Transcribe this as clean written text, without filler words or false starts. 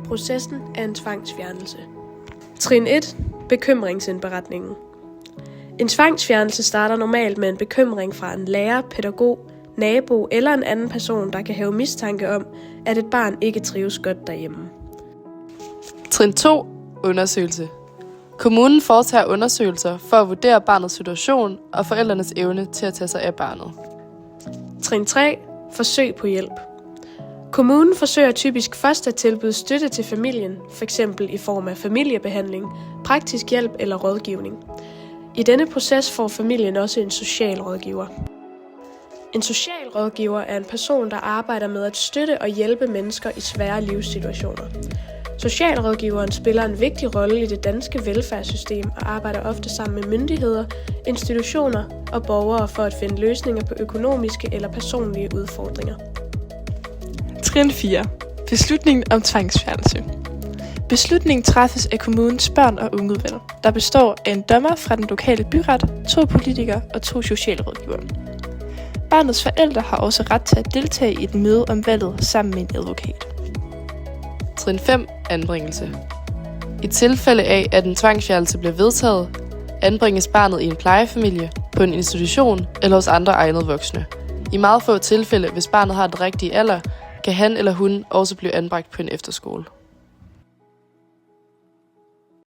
Processen er en tvangsfjernelse. Trin 1. Bekymringsindberetningen. En tvangsfjernelse starter normalt med en bekymring fra en lærer, pædagog, nabo eller en anden person, der kan have mistanke om, at et barn ikke trives godt derhjemme. Trin 2. Undersøgelse. Kommunen foretager undersøgelser for at vurdere barnets situation og forældrenes evne til at tage sig af barnet. Trin 3. Forsøg på hjælp. Kommunen forsøger typisk først at tilbyde støtte til familien, f.eks. i form af familiebehandling, praktisk hjælp eller rådgivning. I denne proces får familien også en socialrådgiver. En socialrådgiver er en person, der arbejder med at støtte og hjælpe mennesker i svære livssituationer. Socialrådgiveren spiller en vigtig rolle i det danske velfærdssystem og arbejder ofte sammen med myndigheder, institutioner og borgere for at finde løsninger på økonomiske eller personlige udfordringer. Trin 4. Beslutningen om tvangsfjernelse. Beslutningen træffes af kommunens børn- og ungeudvalg, der består af en dommer fra den lokale byret, 2 politikere og 2 socialrådgivere. Barnets forældre har også ret til at deltage i et møde om valget sammen med en advokat. Trin 5. Anbringelse. I tilfælde af, at en tvangsfjernelse bliver vedtaget, anbringes barnet i en plejefamilie, på en institution eller hos andre egnede voksne. I meget få tilfælde, hvis barnet har den rigtige alder, kan han eller hun også blive anbragt på en efterskole.